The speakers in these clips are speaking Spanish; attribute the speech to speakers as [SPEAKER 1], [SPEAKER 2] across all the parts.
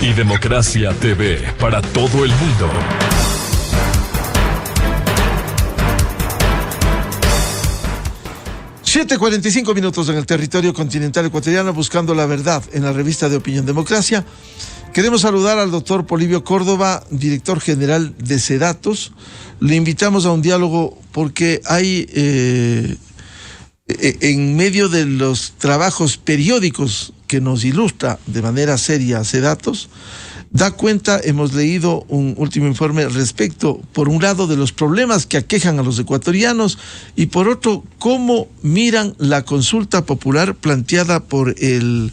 [SPEAKER 1] Y Democracia TV para todo el mundo.
[SPEAKER 2] Siete 45 minutos en el territorio continental ecuatoriano, buscando la verdad en la revista de Opinión Democracia. Queremos saludar al doctor Polibio Córdoba, director general de SEDATOS. Le invitamos a un diálogo porque hay, en medio de los trabajos periódicos que nos ilustra de manera seria SEDATOS, da cuenta, hemos leído un último informe respecto, por un lado, de los problemas que aquejan a los ecuatorianos y por otro, cómo miran la consulta popular planteada por el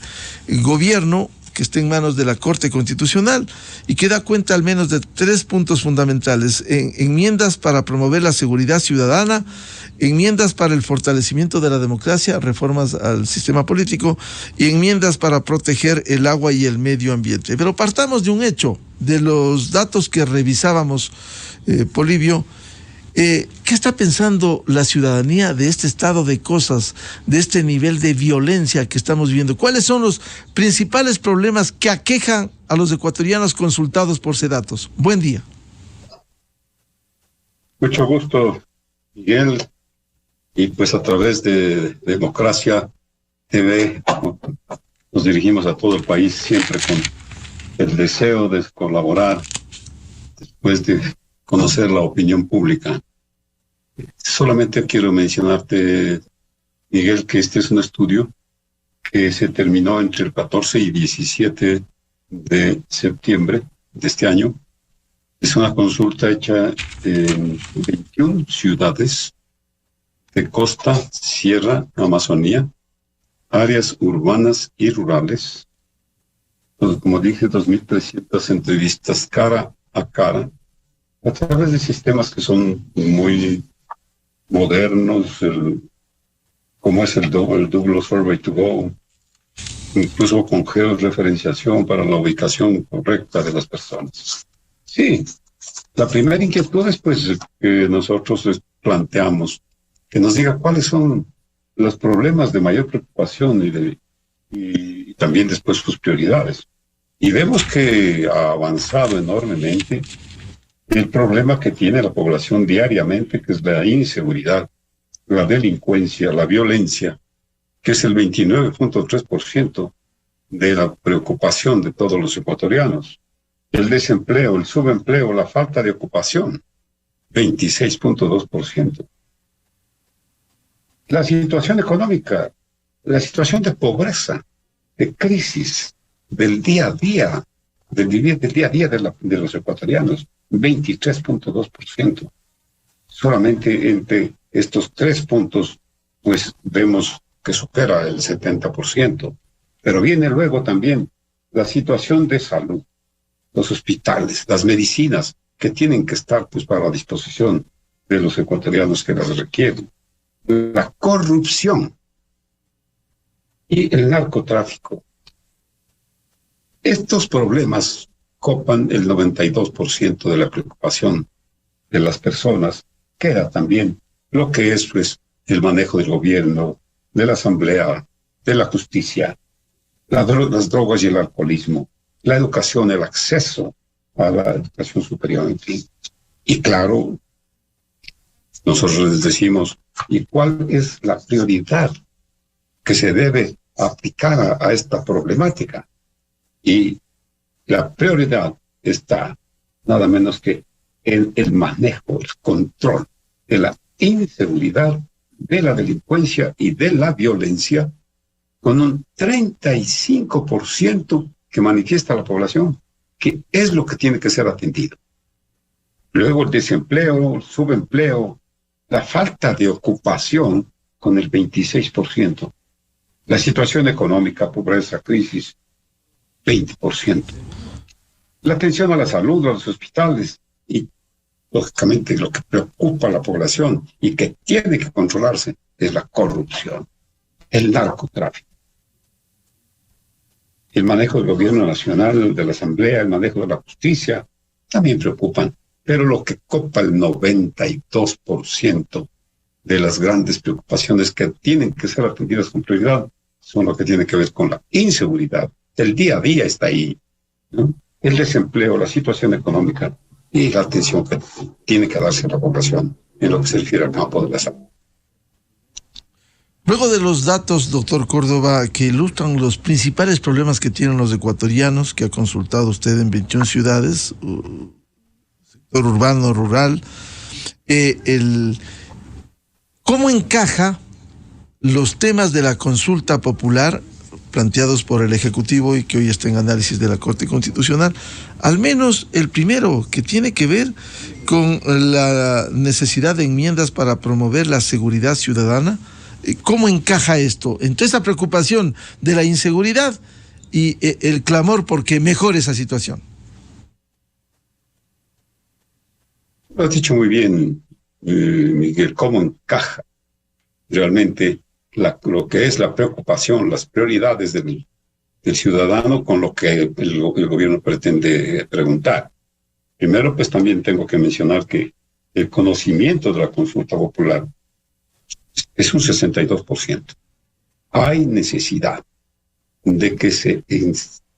[SPEAKER 2] gobierno, que está en manos de la Corte Constitucional y que da cuenta al menos de 3 puntos fundamentales: enmiendas para promover la seguridad ciudadana, enmiendas para el fortalecimiento de la democracia, reformas al sistema político y enmiendas para proteger el agua y el medio ambiente. Pero partamos de un hecho, de los datos que revisábamos, Polibio. ¿Qué está pensando la ciudadanía de este estado de cosas, de este nivel de violencia que estamos viendo? ¿Cuáles son los principales problemas que aquejan a los ecuatorianos consultados por SEDATOS? Buen día.
[SPEAKER 3] Mucho gusto, Miguel. Y pues a través de Democracia TV nos dirigimos a todo el país siempre con el deseo de colaborar después de conocer la opinión pública. Solamente quiero mencionarte, Miguel, que este es un estudio que se terminó entre el 14 y 17 de septiembre de este año. Es una consulta hecha en 21 ciudades de costa, sierra, Amazonía, áreas urbanas y rurales. Entonces, como dije, 2.300 entrevistas cara a cara, a través de sistemas que son muy modernos, como es el Douglas Survey to Go, incluso con georreferenciación para la ubicación correcta de las personas. Sí, la primera inquietud es pues que nosotros les planteamos, que nos diga cuáles son los problemas de mayor preocupación y también después sus prioridades. Y vemos que ha avanzado enormemente el problema que tiene la población diariamente, que es la inseguridad, la delincuencia, la violencia, que es el 29.3% de la preocupación de todos los ecuatorianos. El desempleo, el subempleo, la falta de ocupación, 26.2%. La situación económica, la situación de pobreza, de crisis, del día a día, del día a día de los ecuatorianos, 23.2%. Solamente entre estos 3 puntos, pues vemos que supera el 70%. Pero viene luego también la situación de salud, los hospitales, las medicinas que tienen que estar pues para la disposición de los ecuatorianos que las requieren, la corrupción y el narcotráfico. Estos problemas copan el 92% de la preocupación de las personas. Queda también lo que es pues el manejo del gobierno, de la asamblea, de la justicia, las drogas y el alcoholismo, la educación, el acceso a la educación superior, en fin. Y claro, nosotros les decimos, ¿y cuál es la prioridad que se debe aplicar a esta problemática? Y la prioridad está nada menos que en el manejo, el control de la inseguridad, de la delincuencia y de la violencia, con un 35% que manifiesta la población, que es lo que tiene que ser atendido. Luego el desempleo, el subempleo, la falta de ocupación con el 26%, la situación económica, pobreza, crisis, 20%. La atención a la salud, a los hospitales y, lógicamente, lo que preocupa a la población y que tiene que controlarse es la corrupción, el narcotráfico. El manejo del gobierno nacional, de la asamblea, el manejo de la justicia, también preocupan. Pero lo que copa el 92% de las grandes preocupaciones que tienen que ser atendidas con prioridad son lo que tiene que ver con la inseguridad. El día a día está ahí. ¿no? El desempleo, la situación económica y la atención que tiene que darse a la población en lo que se refiere al campo de la salud.
[SPEAKER 2] Luego de los datos, doctor Córdoba, que ilustran los principales problemas que tienen los ecuatorianos, que ha consultado usted en 21 ciudades, sector urbano, rural, ¿cómo encaja los temas de la consulta popular planteados por el Ejecutivo y que hoy está en análisis de la Corte Constitucional? Al menos el primero, que tiene que ver con la necesidad de enmiendas para promover la seguridad ciudadana. ¿Cómo encaja esto entre esa preocupación de la inseguridad y el clamor por que mejore esa situación?
[SPEAKER 3] Lo has dicho muy bien, Miguel, cómo encaja realmente lo que es la preocupación, las prioridades del ciudadano con lo que el gobierno pretende preguntar. Primero, pues también tengo que mencionar que el conocimiento de la consulta popular es un 62%. Hay necesidad de que se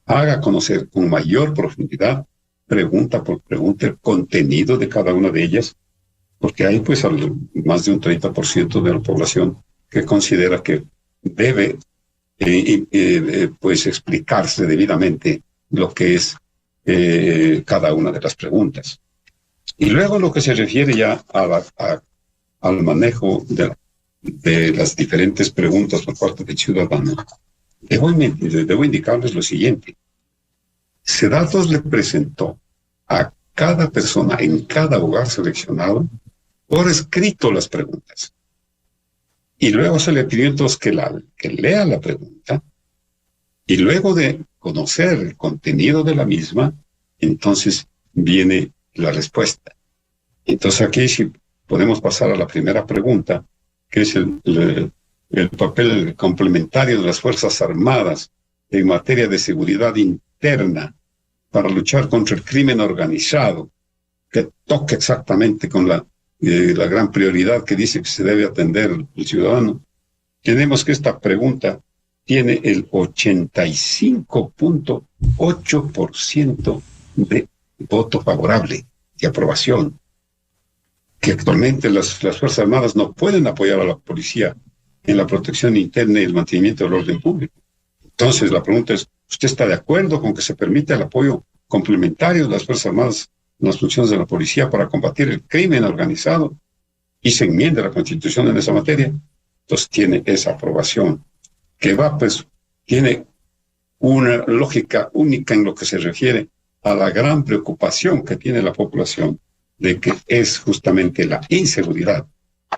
[SPEAKER 3] haga conocer con mayor profundidad, pregunta por pregunta, el contenido de cada una de ellas, porque hay pues más de un 30% de la población que considera que debe pues explicarse debidamente lo que es cada una de las preguntas. Y luego lo que se refiere ya al manejo de las diferentes preguntas por parte del ciudadano, debo indicarles lo siguiente. SEDATUS le presentó a cada persona en cada hogar seleccionado por escrito las preguntas. Y luego se le pidió entonces que lea la pregunta, y luego de conocer el contenido de la misma, entonces viene la respuesta. Entonces aquí sí podemos pasar a la primera pregunta, que es el papel complementario de las Fuerzas Armadas en materia de seguridad interna para luchar contra el crimen organizado, que toca exactamente con la gran prioridad que dice que se debe atender el ciudadano. Tenemos que esta pregunta tiene el 85.8% de voto favorable, de aprobación, que actualmente las Fuerzas Armadas no pueden apoyar a la policía en la protección interna y el mantenimiento del orden público. Entonces la pregunta es, ¿usted está de acuerdo con que se permita el apoyo complementario de las Fuerzas Armadas en las funciones de la policía para combatir el crimen organizado y se enmienda la Constitución en esa materia? Entonces tiene esa aprobación, que tiene una lógica única en lo que se refiere a la gran preocupación que tiene la población de que es justamente la inseguridad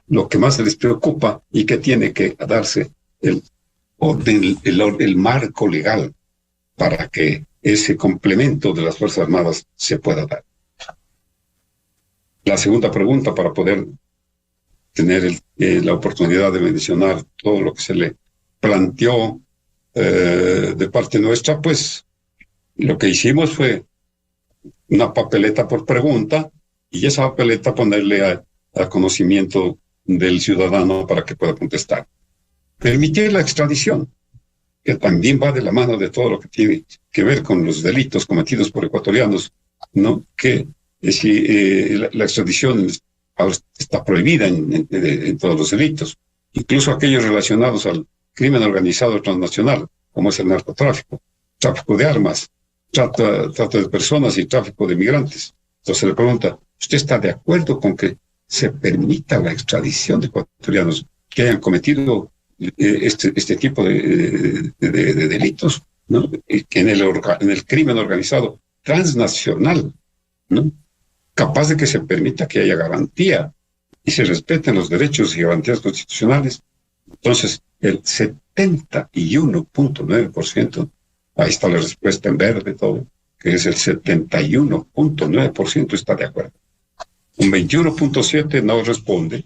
[SPEAKER 3] lo que más les preocupa y que tiene que darse el marco legal para que ese complemento de las Fuerzas Armadas se pueda dar. La segunda pregunta, para poder tener la oportunidad de mencionar todo lo que se le planteó de parte nuestra, pues lo que hicimos fue una papeleta por pregunta y esa papeleta ponerle a conocimiento del ciudadano para que pueda contestar. Permitir la extradición, que también va de la mano de todo lo que tiene que ver con los delitos cometidos por ecuatorianos, ¿no? Que si la extradición está prohibida en todos los delitos, incluso aquellos relacionados al crimen organizado transnacional, como es el narcotráfico, tráfico de armas, trata de personas y tráfico de migrantes. Entonces le pregunta, ¿usted está de acuerdo con que se permita la extradición de ecuatorianos que hayan cometido este tipo de delitos, ¿no? En el crimen organizado transnacional, ¿no? Capaz de que se permita que haya garantía y se respeten los derechos y garantías constitucionales? Entonces, el 71.9%, ahí está la respuesta en verde todo, que es el 71.9% está de acuerdo. Un 21.7% no responde,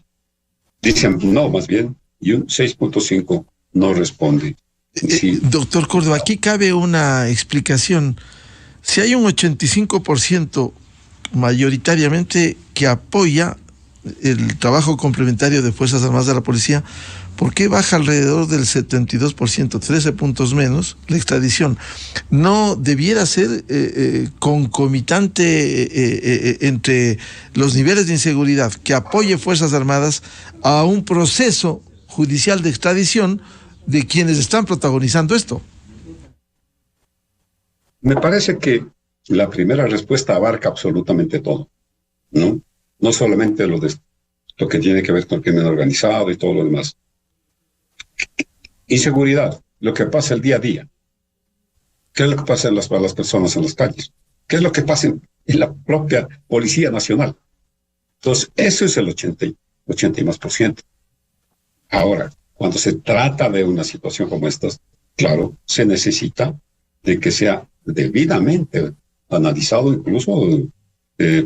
[SPEAKER 3] dicen no más bien, y un 6.5% no responde. Sí.
[SPEAKER 2] Doctor Córdoba, aquí cabe una explicación. Si hay un 85% mayoritariamente que apoya el trabajo complementario de Fuerzas Armadas de la Policía, ¿por qué baja alrededor del 72%, 13 puntos menos, la extradición? ¿No debiera ser concomitante entre los niveles de inseguridad que apoye Fuerzas Armadas a un proceso judicial de extradición de quienes están protagonizando esto?
[SPEAKER 3] Me parece que la primera respuesta abarca absolutamente todo, ¿no? No solamente lo que tiene que ver con el crimen organizado y todo lo demás. Inseguridad, lo que pasa el día a día. ¿Qué es lo que pasa a las personas en las calles? ¿Qué es lo que pasa en la propia Policía Nacional? Entonces, eso es el 80 y más por ciento. Ahora, cuando se trata de una situación como esta, claro, se necesita de que sea debidamente analizado, incluso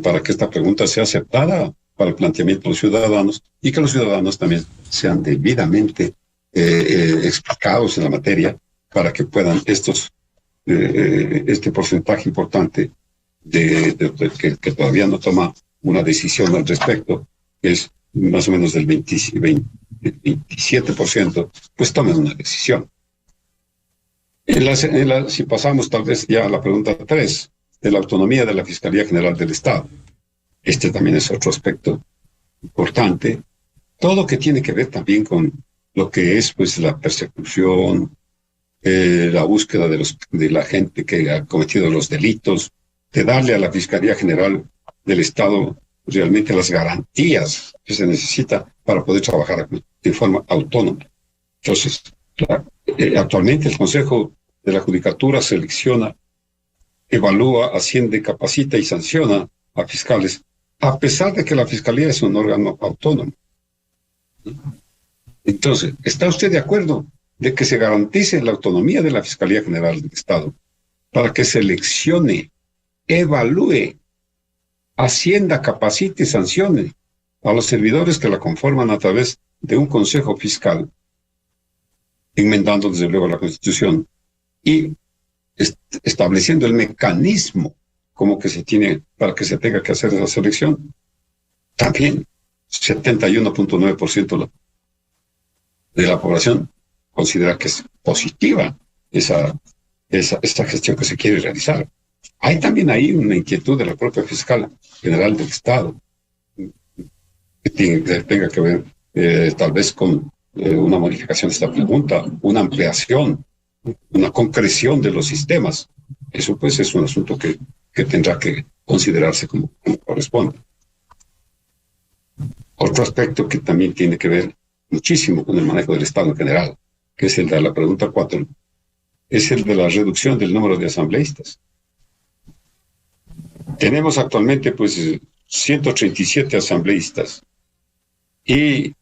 [SPEAKER 3] para que esta pregunta sea aceptada para el planteamiento de los ciudadanos y que los ciudadanos también sean debidamente explicados en la materia para que puedan este porcentaje importante que todavía no toma una decisión al respecto, que es más o menos del 27%, pues tomen una decisión. Si pasamos tal vez ya a la pregunta 3, de la autonomía de la Fiscalía General del Estado. Este también es otro aspecto importante. Todo que tiene que ver también con lo que es pues la persecución, la búsqueda de la gente que ha cometido los delitos, de darle a la Fiscalía General del Estado realmente las garantías que se necesita para poder trabajar de forma autónoma. Entonces, actualmente el Consejo de la Judicatura selecciona, evalúa, asciende, capacita y sanciona a fiscales, a pesar de que la Fiscalía es un órgano autónomo. Entonces, ¿está usted de acuerdo de que se garantice la autonomía de la Fiscalía General del Estado para que seleccione, evalúe, ascienda, capacite y sancione a los servidores que la conforman a través de un Consejo Fiscal, enmendando desde luego la Constitución y estableciendo el mecanismo como que se tiene para que se tenga que hacer esa selección? También 71.9% de la población considera que es positiva esa gestión que se quiere realizar. Hay también ahí una inquietud de la propia Fiscal General del Estado que tenga que ver tal vez con una modificación de esta pregunta, una ampliación, una concreción de los sistemas. Eso pues es un asunto que tendrá que considerarse como corresponde. Otro aspecto que también tiene que ver muchísimo con el manejo del Estado en general, que es el de la pregunta 4, es el de la reducción del número de asambleístas. Tenemos actualmente pues 137 asambleístas y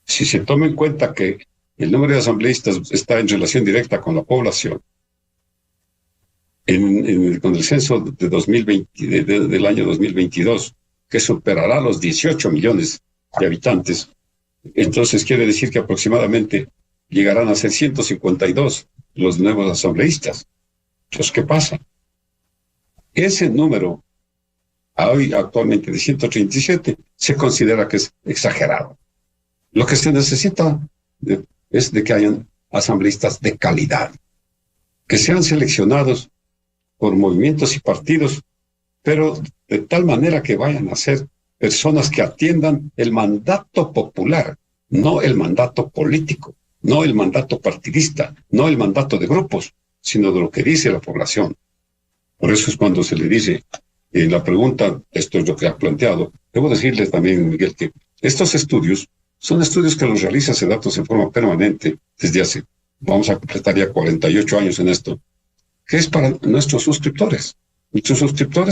[SPEAKER 3] si se toma en cuenta que el número de asambleístas está en relación directa con la población, con el censo de 2020, del año 2022, que superará los 18 millones de habitantes, entonces quiere decir que aproximadamente llegarán a ser 152 los nuevos asambleístas. Entonces, ¿qué pasa? Ese número, hoy actualmente de 137, se considera que es exagerado. Lo que se necesita es de que hayan asambleístas de calidad, que sean seleccionados por movimientos y partidos, pero de tal manera que vayan a ser personas que atiendan el mandato popular, no el mandato político, no el mandato partidista, no el mandato de grupos, sino de lo que dice la población. Por eso es cuando se le dice en la pregunta, esto es lo que ha planteado. Debo decirles también, Miguel, que estos estudios son estudios que los realiza SEDATUS en forma permanente desde hace, vamos a completar ya 48 años en esto, que es para nuestros suscriptores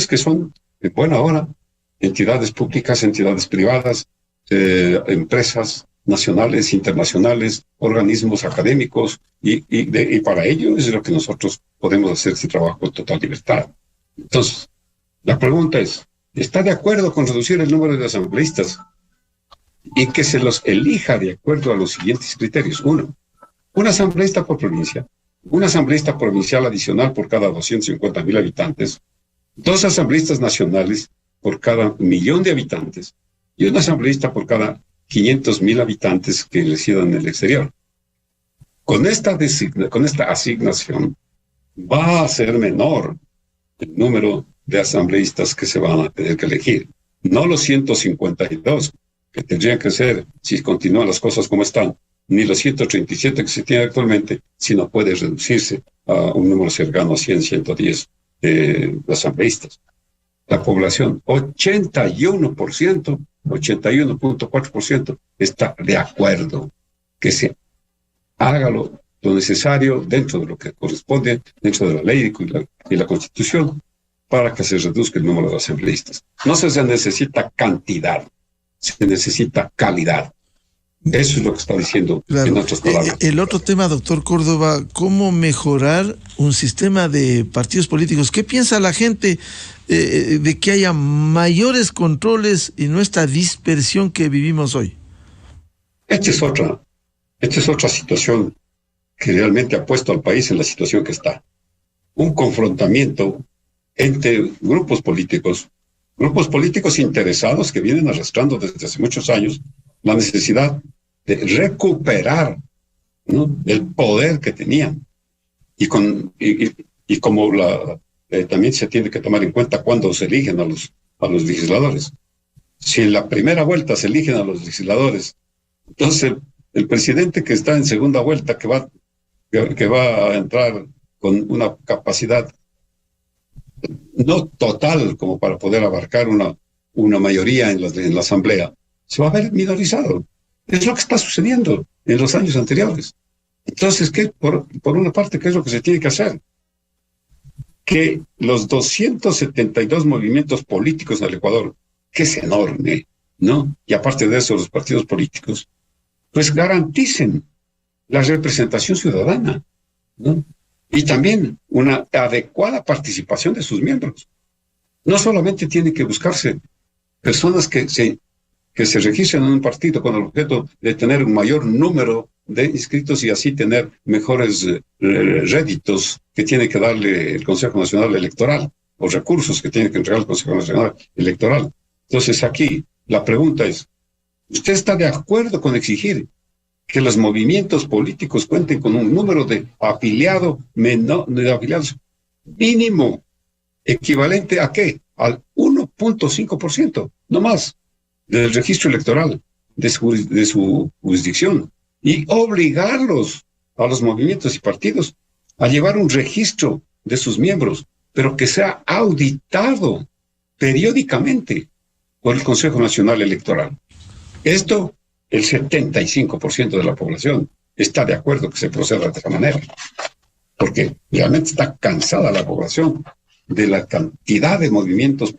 [SPEAKER 3] que son, en buena hora, entidades públicas, entidades privadas, empresas nacionales, internacionales, organismos académicos, y para ello es lo que nosotros podemos hacer este trabajo con total libertad. Entonces, la pregunta es, ¿está de acuerdo con reducir el número de asambleístas y que se los elija de acuerdo a los siguientes criterios? 1, un asambleísta por provincia, un asambleísta provincial adicional por cada 250,000 habitantes, 2 asambleístas nacionales por cada 1,000,000 de habitantes y un asambleísta por cada 500,000 habitantes que residen en el exterior. Con esta asignación va a ser menor el número de asambleístas que se van a tener que elegir. No los 152 que tendrían que ser si continúan las cosas como están, ni los 137 que se tienen actualmente, sino puede reducirse a un número cercano a 100, 110 asambleístas. La población, 81.4% está de acuerdo que se haga lo necesario dentro de lo que corresponde, dentro de la ley y la Constitución, para que se reduzca el número de asambleístas. No se necesita cantidad, se necesita calidad. Eso es lo que está diciendo, claro, en otras palabras.
[SPEAKER 2] El otro tema, doctor Córdoba, ¿cómo mejorar un sistema de partidos políticos? ¿Qué piensa la gente de que haya mayores controles y no esta dispersión que vivimos hoy?
[SPEAKER 3] Esta es otra situación que realmente ha puesto al país en la situación que está. Un confrontamiento entre grupos políticos interesados que vienen arrastrando desde hace muchos años la necesidad de recuperar, ¿no?, el poder que tenían. Y como también se tiene que tomar en cuenta cuando se eligen a los legisladores. Si en la primera vuelta se eligen a los legisladores, entonces el presidente que está en segunda vuelta, que va a entrar con una capacidad no total como para poder abarcar una mayoría en la asamblea, se va a ver minorizado. Es lo que está sucediendo en los años anteriores. Entonces, por una parte, ¿qué es lo que se tiene que hacer? Que los 272 movimientos políticos en el Ecuador, que es enorme, ¿no? Y aparte de eso, los partidos políticos, pues garanticen la representación ciudadana, ¿no? Y también una adecuada participación de sus miembros. No solamente tiene que buscarse personas que se registren en un partido con el objeto de tener un mayor número de inscritos y así tener mejores réditos que tiene que darle el Consejo Nacional Electoral, o recursos que tiene que entregar el Consejo Nacional Electoral. Entonces aquí la pregunta es, ¿usted está de acuerdo con exigir que los movimientos políticos cuenten con un número de afiliados mínimo equivalente a qué? Al 1.5%, no más, del registro electoral de su jurisdicción, y obligarlos a los movimientos y partidos a llevar un registro de sus miembros, pero que sea auditado periódicamente por el Consejo Nacional Electoral? Esto, el 75% de la población está de acuerdo que se proceda de esta manera, porque realmente está cansada la población de la cantidad de movimientos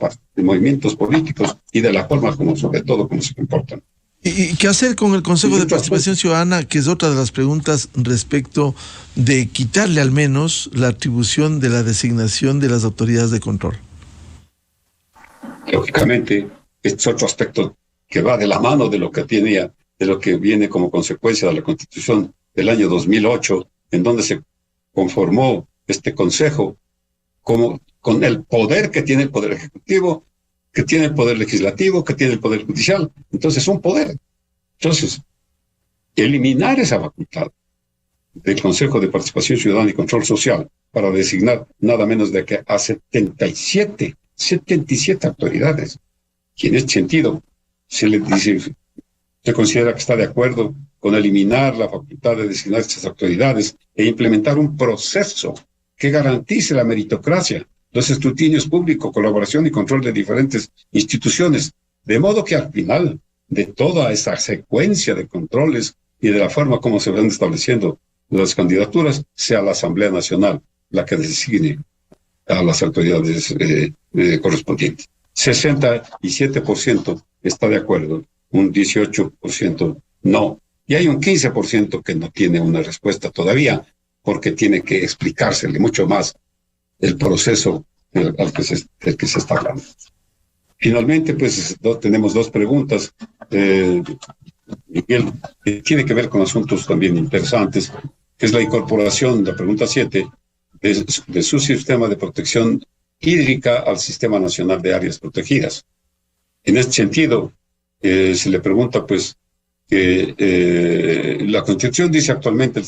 [SPEAKER 3] políticos y de la forma como, sobre todo, cómo se comportan.
[SPEAKER 2] ¿Y qué hacer con el Consejo de Participación Ciudadana, que es otra de las preguntas respecto de quitarle al menos la atribución de la designación de las autoridades de control?
[SPEAKER 3] Lógicamente, este es otro aspecto que va de la mano de lo que viene como consecuencia de la Constitución del año 2008, en donde se conformó este Consejo con el poder que tiene el Poder Ejecutivo, que tiene el Poder Legislativo, que tiene el Poder Judicial. Entonces, un poder. Entonces, eliminar esa facultad del Consejo de Participación Ciudadana y Control Social para designar nada menos de que a 77 autoridades. Y en este sentido, se considera que está de acuerdo con eliminar la facultad de designar estas autoridades e implementar un proceso que garantice la meritocracia, los escrutinios públicos, colaboración y control de diferentes instituciones, de modo que al final de toda esa secuencia de controles y de la forma como se van estableciendo las candidaturas, sea la Asamblea Nacional la que designe a las autoridades correspondientes. 67% está de acuerdo, un 18% no, y hay un 15% que no tiene una respuesta todavía, porque tiene que explicársele mucho más el proceso del que se está hablando. Finalmente, pues tenemos dos preguntas, Miguel, que tiene que ver con asuntos también interesantes, que es la incorporación, la pregunta 7, de su sistema de protección hídrica al Sistema Nacional de Áreas Protegidas. En este sentido, se le pregunta, pues, que la Constitución dice actualmente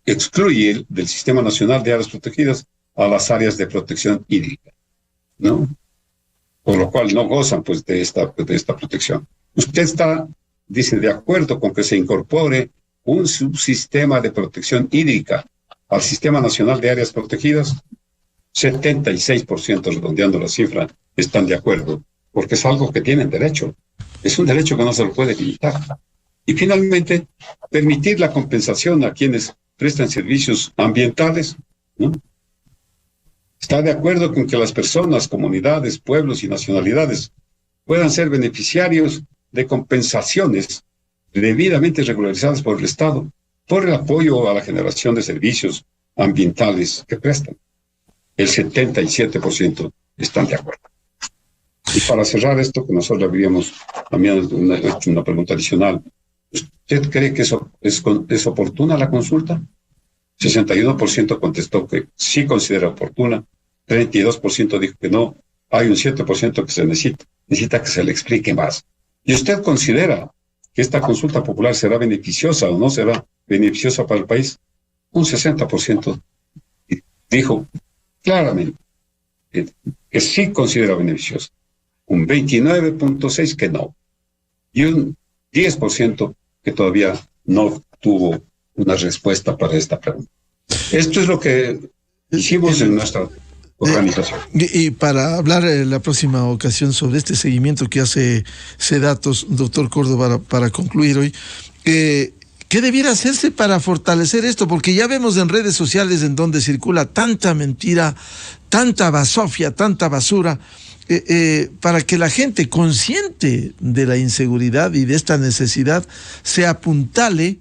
[SPEAKER 3] excluye del Sistema Nacional de Áreas Protegidas a las áreas de protección hídrica, ¿no? Por lo cual no gozan pues de esta protección. Usted está, dice, de acuerdo con que se incorpore un subsistema de protección hídrica al Sistema Nacional de Áreas Protegidas. 76%, redondeando la cifra, están de acuerdo, porque es algo que tienen derecho. Es un derecho que no se lo puede limitar. Y finalmente, permitir la compensación a quienes prestan servicios ambientales, ¿no? Está de acuerdo con que las personas, comunidades, pueblos y nacionalidades puedan ser beneficiarios de compensaciones debidamente regularizadas por el Estado por el apoyo a la generación de servicios ambientales que prestan. El 77% están de acuerdo. Y para cerrar esto, que nosotros habíamos también hecho una pregunta adicional, ¿usted cree que eso es oportuna la consulta? 61% contestó que sí considera oportuna, 32% dijo que no, hay un 7% que se necesita que se le explique más. ¿Y usted considera que esta consulta popular será beneficiosa o no será beneficiosa para el país? Un 60% dijo claramente que sí considera beneficiosa, un 29.6% que no, y un 10% que todavía no tuvo una respuesta para esta pregunta. Esto es lo que hicimos en nuestra organización.
[SPEAKER 2] Y para hablar la próxima ocasión sobre este seguimiento que hace SEDATOS, doctor Córdoba, para concluir hoy, ¿qué debiera hacerse para fortalecer esto? Porque ya vemos en redes sociales en donde circula tanta mentira, tanta basofia, tanta basura, para que la gente consciente de la inseguridad y de esta necesidad se apuntale,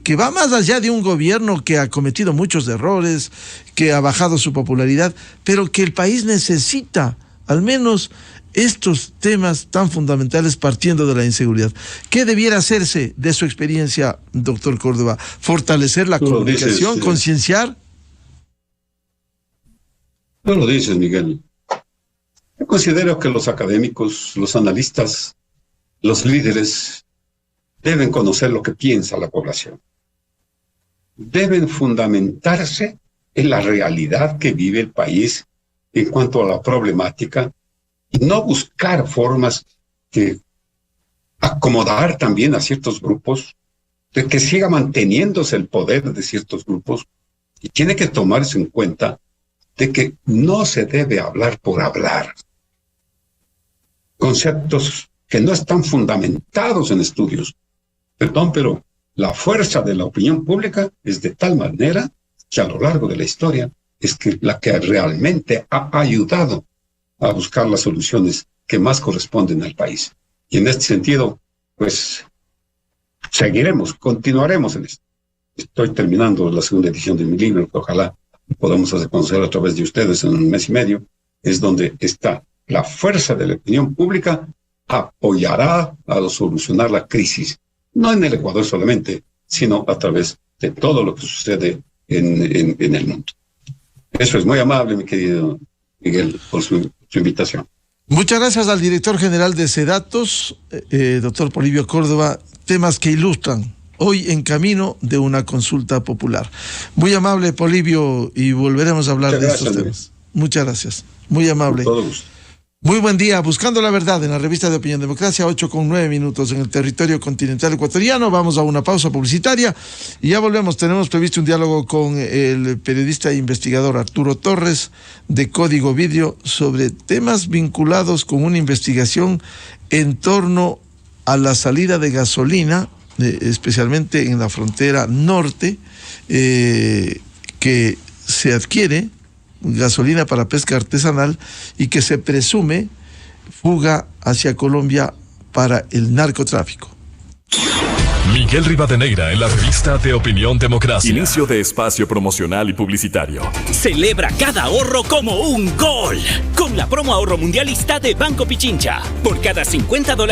[SPEAKER 2] que va más allá de un gobierno que ha cometido muchos errores, que ha bajado su popularidad, pero que el país necesita al menos estos temas tan fundamentales partiendo de la inseguridad. ¿Qué debiera hacerse de su experiencia, doctor Córdoba? ¿Fortalecer la comunicación, concienciar?
[SPEAKER 3] Tú lo dices, Miguel. Yo considero que los académicos, los analistas, los líderes deben conocer lo que piensa la población. Deben fundamentarse en la realidad que vive el país en cuanto a la problemática y no buscar formas de acomodar también a ciertos grupos, de que siga manteniéndose el poder de ciertos grupos, y tiene que tomarse en cuenta de que no se debe hablar por hablar. Conceptos que no están fundamentados en estudios. Perdón, pero la fuerza de la opinión pública es de tal manera que a lo largo de la historia es que la que realmente ha ayudado a buscar las soluciones que más corresponden al país. Y en este sentido, pues, continuaremos en esto. Estoy terminando la segunda edición de mi libro, que ojalá podamos hacer conocer a través de ustedes en un mes y medio, es donde está la fuerza de la opinión pública apoyará a solucionar la crisis, no en el Ecuador solamente, sino a través de todo lo que sucede en el mundo. Eso es muy amable, mi querido Miguel, por su invitación.
[SPEAKER 2] Muchas gracias al director general de SEDATOS, doctor Polibio Córdoba, temas que ilustran hoy en camino de una consulta popular. Muy amable, Polibio, y volveremos a hablar de estos temas. Muchas gracias. Muy amable.
[SPEAKER 3] Con todo gusto.
[SPEAKER 2] Muy buen día, Buscando la Verdad en la revista de Opinión Democracia, 8:09 en el territorio continental ecuatoriano. Vamos a una pausa publicitaria y ya volvemos. Tenemos previsto un diálogo con el periodista e investigador Arturo Torres de Código Vidrio sobre temas vinculados con una investigación en torno a la salida de gasolina, especialmente en la frontera norte, que se adquiere gasolina para pesca artesanal y que se presume fuga hacia Colombia para el narcotráfico.
[SPEAKER 1] Miguel Rivadeneira en la revista de Opinión Democracia.
[SPEAKER 4] Inicio de espacio promocional y publicitario.
[SPEAKER 5] Celebra cada ahorro como un gol con la promo ahorro mundialista de Banco Pichincha. Por cada $50